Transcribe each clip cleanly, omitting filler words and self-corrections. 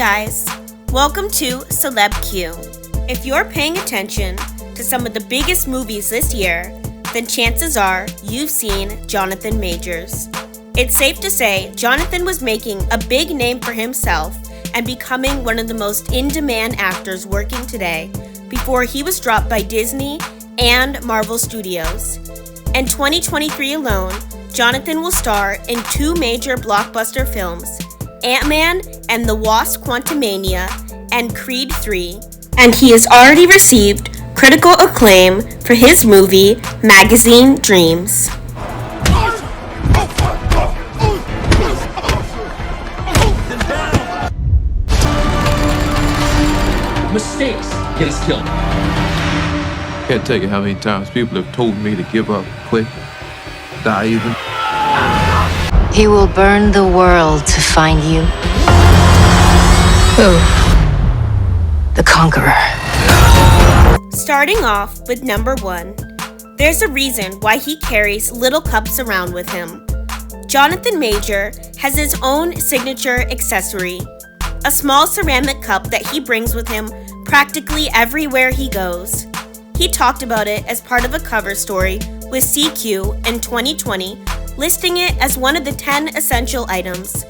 guys, welcome to Celeb Q. If you're paying attention to some of the biggest movies this year, then chances are you've seen Jonathan Majors. It's safe to say Jonathan was making a big name for himself and becoming one of the most in-demand actors working today before he was dropped by Disney and Marvel Studios. In 2023 alone, Jonathan will star in 2 major blockbuster films, Ant-Man and the Wasp Quantumania and Creed III, and he has already received critical acclaim for his movie, Magazine Dreams. Mistakes get us killed. Can't tell you how many times people have told me to give up, quit, die even. He will burn the world to find you. Who? The Conqueror. Starting off with number 1, there's a reason why he carries little cups around with him. Jonathan Major has his own signature accessory, a small ceramic cup that he brings with him practically everywhere he goes. He talked about it as part of a cover story with CQ in 2020, listing it as one of the 10 essential items.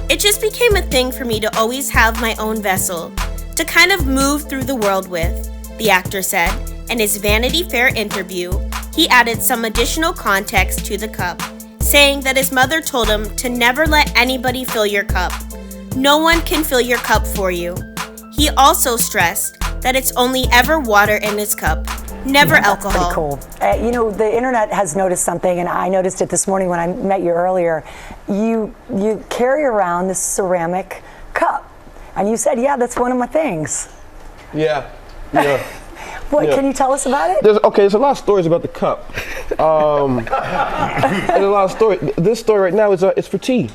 It just became a thing for me to always have my own vessel to kind of move through the world with, the actor said. In his Vanity Fair interview, he added some additional context to the cup, saying that his mother told him to never let anybody fill your cup. No one can fill your cup for you. He also stressed that it's only ever water in his cup, never alcohol. That's pretty cool. You know, the internet has noticed something, and I noticed it this morning when I met you earlier. You carry around this ceramic cup, and you said, yeah, that's one of my things. Yeah. What, can you tell us about it? There's a lot of stories about the cup. There's a lot of stories. This story right now is it's for tea,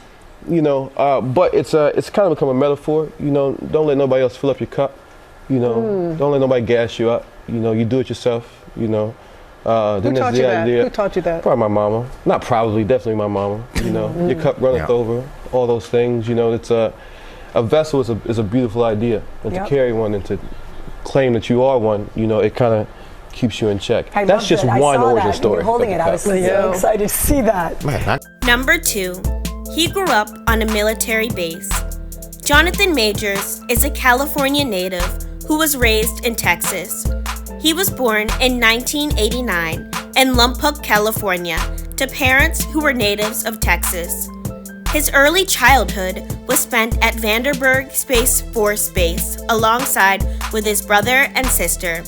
you know, but it's kind of become a metaphor. You know, don't let nobody else fill up your cup. You know, don't let nobody gas you up. You know, you do it yourself. You know. Who taught you that? Who taught you that? Probably my mama. Not probably, definitely my mama. You know, your cup runneth over. All those things. You know, it's a vessel is a beautiful idea, and to carry one and to claim that you are one, you know, it kind of keeps you in check. That's just one origin story. You're holding it. I was so excited to see that. Number 2, he grew up on a military base. Jonathan Majors is a California native who was raised in Texas. He was born in 1989 in Lompoc, California, to parents who were natives of Texas. His early childhood was spent at Vandenberg Space Force Base alongside with his brother and sister.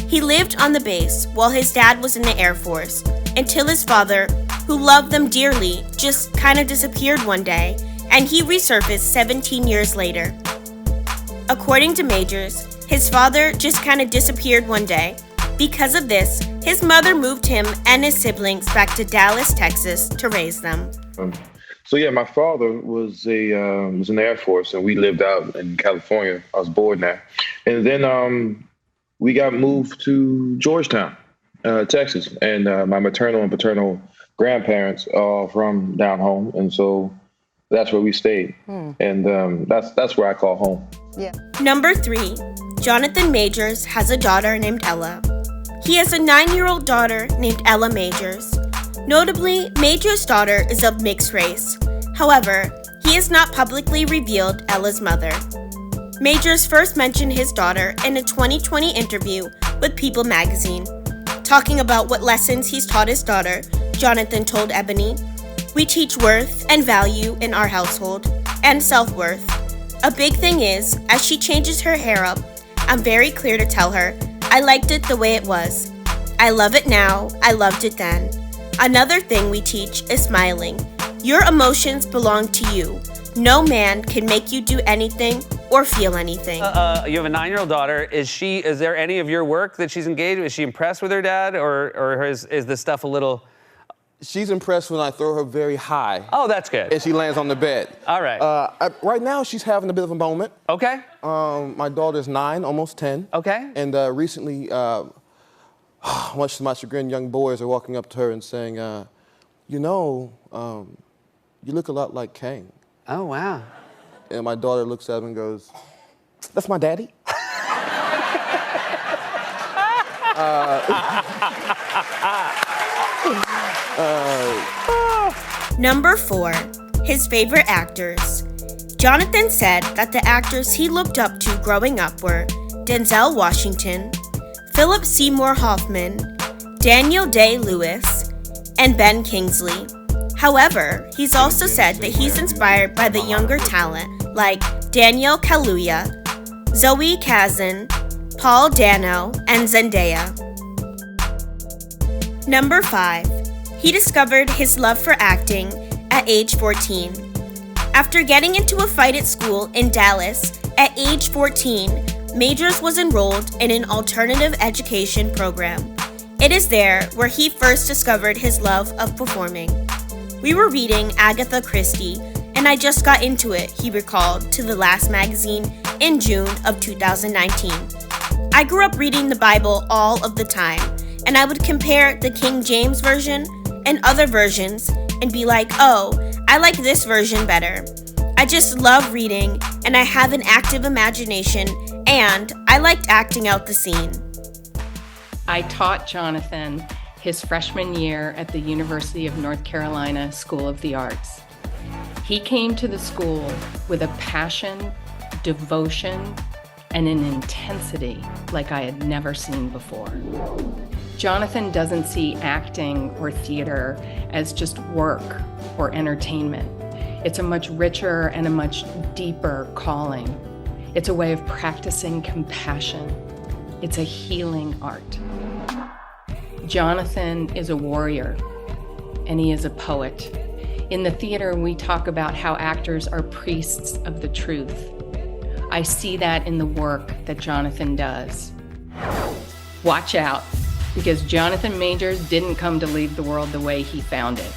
He lived on the base while his dad was in the Air Force until his father, who loved them dearly, just kind of disappeared one day, and he resurfaced 17 years later. According to Majors, his father just kind of disappeared one day. Because of this, his mother moved him and his siblings back to Dallas, Texas to raise them. So yeah, my father was in the Air Force, and we lived out in California. I was born there, and then we got moved to Georgetown, Texas, and my maternal and paternal grandparents are from down home, and so that's where we stayed, and that's where I call home. Yeah. Number 3, Jonathan Majors has a daughter named Ella. He has a 9-year-old daughter named Ella Majors. Notably, Majors' daughter is of mixed race. However, he has not publicly revealed Ella's mother. Majors first mentioned his daughter in a 2020 interview with People magazine. Talking about what lessons he's taught his daughter, Jonathan told Ebony, "We teach worth and value in our household, and self-worth. A big thing is, as she changes her hair up, I'm very clear to tell her, I liked it the way it was. I love it now, I loved it then. Another thing we teach is smiling. Your emotions belong to you. No man can make you do anything or feel anything." You have a 9-year-old daughter. Is there any of your work that she's engaged with? Is she impressed with her dad, or is this stuff a little... She's impressed when I throw her very high. Oh, that's good. And she lands on the bed. All right. Right now, she's having a bit of a moment. Okay. My daughter's 9, almost 10. Okay. And recently, much to my chagrin, young boys are walking up to her and saying, you know, you look a lot like Kang. Oh, wow. And my daughter looks at him and goes, That's my daddy. Number 4, his favorite actors. Jonathan said that the actors he looked up to growing up were Denzel Washington, Philip Seymour Hoffman, Daniel Day-Lewis, and Ben Kingsley. However, he's also said that he's inspired by the younger talent like Daniel Kaluuya, Zoe Kazan, Paul Dano, and Zendaya. Number 5, he discovered his love for acting at age 14. After getting into a fight at school in Dallas at age 14, Majors was enrolled in an alternative education program. It is there where he first discovered his love of performing. We were reading Agatha Christie, and I just got into it, he recalled to The Last magazine in June of 2019. I grew up reading the Bible all of the time, and I would compare the King James Version and other versions and be like, oh, I like this version better. I just love reading, and I have an active imagination, and I liked acting out the scene. I taught Jonathan his freshman year at the University of North Carolina School of the Arts. He came to the school with a passion, devotion, and an intensity like I had never seen before. Jonathan doesn't see acting or theater as just work or entertainment. It's a much richer and a much deeper calling. It's a way of practicing compassion. It's a healing art. Jonathan is a warrior, and he is a poet. In the theater, we talk about how actors are priests of the truth. I see that in the work that Jonathan does. Watch out, because Jonathan Majors didn't come to leave the world the way he found it.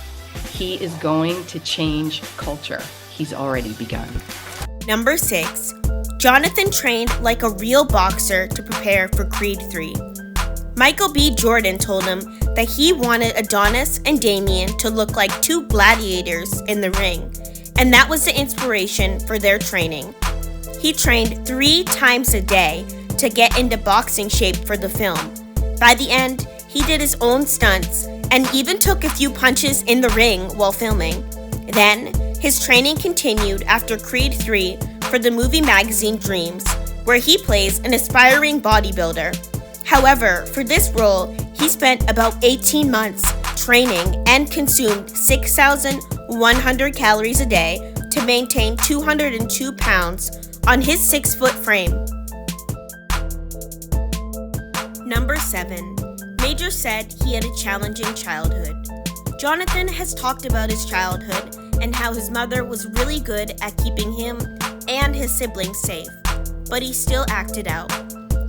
He is going to change culture. He's already begun. Number 6, Jonathan trained like a real boxer to prepare for Creed III. Michael B. Jordan told him that he wanted Adonis and Damien to look like two gladiators in the ring, and that was the inspiration for their training. He trained 3 times a day to get into boxing shape for the film. By the end, he did his own stunts and even took a few punches in the ring while filming. Then, his training continued after Creed III for the movie magazine Dreams, where he plays an aspiring bodybuilder. However, for this role, he spent about 18 months training and consumed 6,100 calories a day to maintain 202 pounds on his 6-foot frame. Number 7. Major said he had a challenging childhood. Jonathan has talked about his childhood and how his mother was really good at keeping him and his siblings safe, but he still acted out.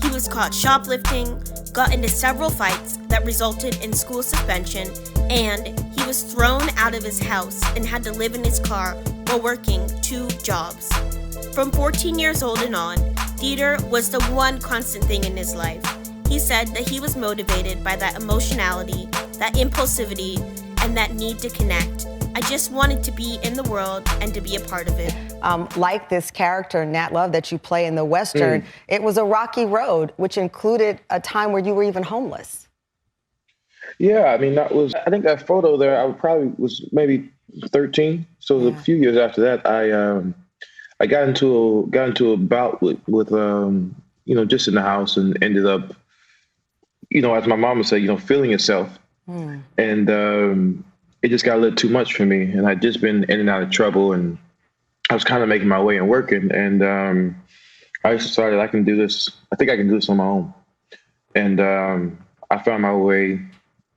He was caught shoplifting, got into several fights that resulted in school suspension, and he was thrown out of his house and had to live in his car while working 2 jobs. From 14 years old and on, theater was the one constant thing in his life. He said that he was motivated by that emotionality, that impulsivity, and that need to connect. I just wanted to be in the world and to be a part of it. Like this character, Nat Love, that you play in the Western, it was a rocky road, which included a time where you were even homeless. Yeah, I mean, I think that photo there, I probably was maybe 13. So a few years after that, I got into a bout with just in the house, and ended up, as my mom would say, feeling yourself. And it just got a little too much for me. And I'd just been in and out of trouble, and I was kind of making my way and working. And I decided I can do this. I think I can do this on my own. And I found my way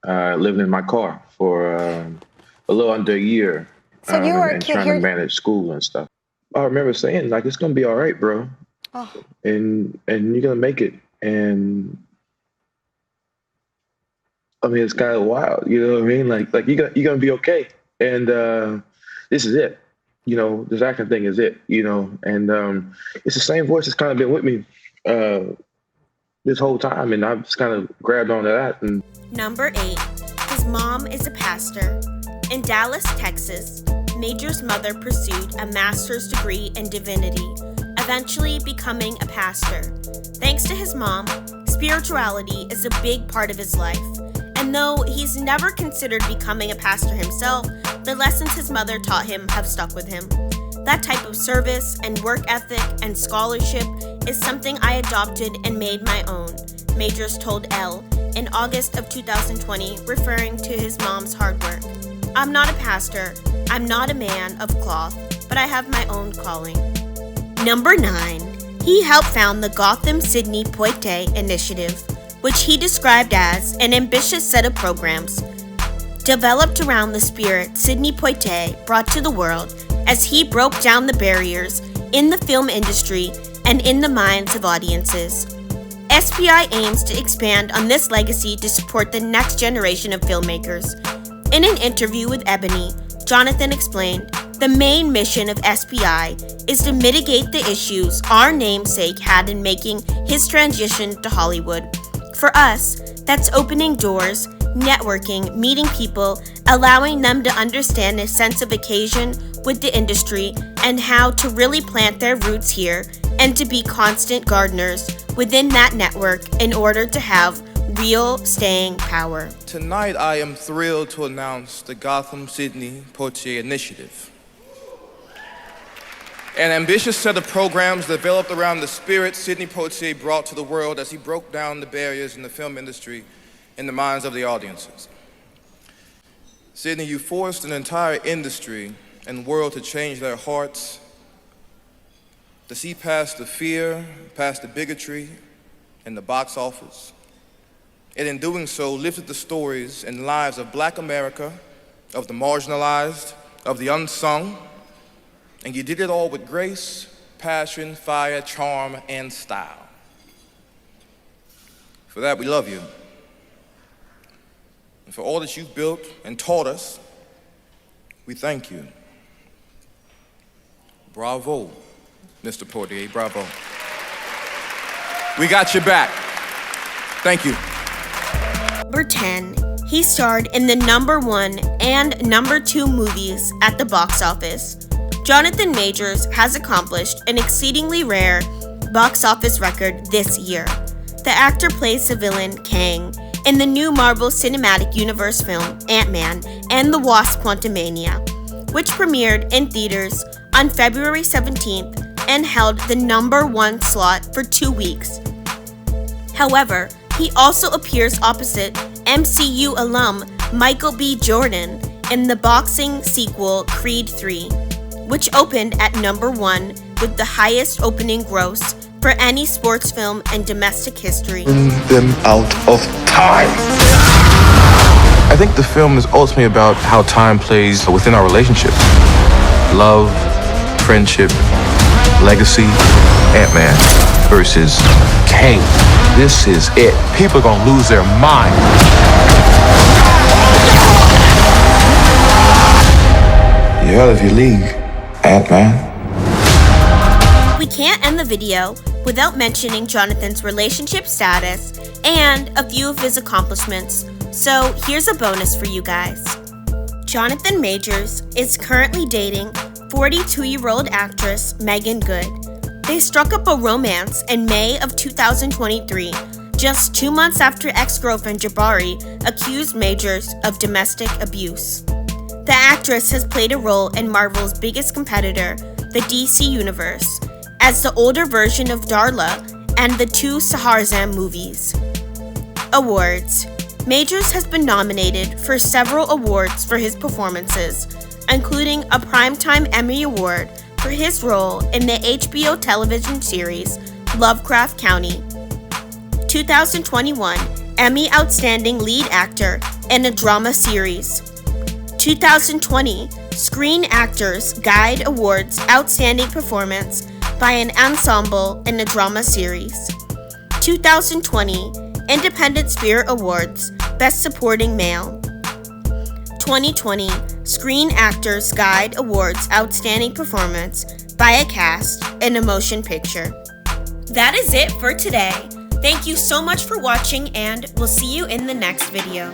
living in my car for a little under a year. So you were and trying to manage school and stuff. I remember saying, like, it's gonna be all right, bro. Oh. And you're gonna make it. And I mean, it's kind of wild, you know what I mean? Like you're gonna be okay. And this is it. This acting thing is it. And it's the same voice that's kind of been with me this whole time, and I've just kind of grabbed onto that. And Number 8, his mom is a pastor. In Dallas, Texas, Major's mother pursued a master's degree in divinity, eventually becoming a pastor. Thanks to his mom, spirituality is a big part of his life. And though he's never considered becoming a pastor himself, the lessons his mother taught him have stuck with him. That type of service and work ethic and scholarship is something I adopted and made my own, Majors told Elle in August of 2020, referring to his mom's hard work. I'm not a pastor, I'm not a man of cloth, but I have my own calling. Number 9. He helped found the Gotham Sydney Poitiers Initiative, which he described as an ambitious set of programs developed around the spirit Sidney Poitier brought to the world as he broke down the barriers in the film industry and in the minds of audiences. SPI aims to expand on this legacy to support the next generation of filmmakers. In an interview with Ebony, Jonathan explained, the main mission of SPI is to mitigate the issues our namesake had in making his transition to Hollywood. For us, that's opening doors, networking, meeting people, allowing them to understand a sense of occasion with the industry and how to really plant their roots here and to be constant gardeners within that network in order to have real staying power. Tonight I am thrilled to announce the Gotham Sydney Poitiers Initiative, an ambitious set of programs developed around the spirit Sidney Poitier brought to the world as he broke down the barriers in the film industry in the minds of the audiences. Sidney, you forced an entire industry and world to change their hearts, to see past the fear, past the bigotry in the box office, and in doing so, lifted the stories and lives of Black America, of the marginalized, of the unsung, and you did it all with grace, passion, fire, charm, and style. For that, we love you. And for all that you've built and taught us, we thank you. Bravo, Mr. Poitier, bravo. We got your back. Thank you. Number 10. He starred in the number 1 and number 2 movies at the box office. Jonathan Majors has accomplished an exceedingly rare box office record this year. The actor plays the villain Kang in the new Marvel Cinematic Universe film Ant-Man and the Wasp Quantumania, which premiered in theaters on February 17th and held the number 1 slot for 2 weeks. However, he also appears opposite MCU alum Michael B. Jordan in the boxing sequel Creed III, which opened at number 1 with the highest opening gross for any sports film in domestic history. Bring them out of time. I think the film is ultimately about how time plays within our relationships. Love, friendship, legacy, Ant-Man versus Kang. This is it. People are gonna lose their mind. You're out of your league, Ant-Man. We can't end the video without mentioning Jonathan's relationship status and a few of his accomplishments, so here's a bonus for you guys. Jonathan Majors is currently dating 42-year-old actress Meagan Good. They struck up a romance in May of 2023, just 2 months after ex-girlfriend Jabbari accused Majors of domestic abuse. The actress has played a role in Marvel's biggest competitor, the DC Universe, as the older version of Darla and the 2 Sahazam movies. Awards. Majors has been nominated for several awards for his performances, including a Primetime Emmy Award for his role in the HBO television series Lovecraft Country. 2021 Emmy Outstanding Lead Actor in a Drama Series. 2020 Screen Actors Guild Awards Outstanding Performance by an Ensemble in a Drama Series. 2020 Independent Spirit Awards Best Supporting Male. 2020 Screen Actors Guild Awards Outstanding Performance by a Cast in a Motion Picture. That is it for today. Thank you so much for watching, and we'll see you in the next video.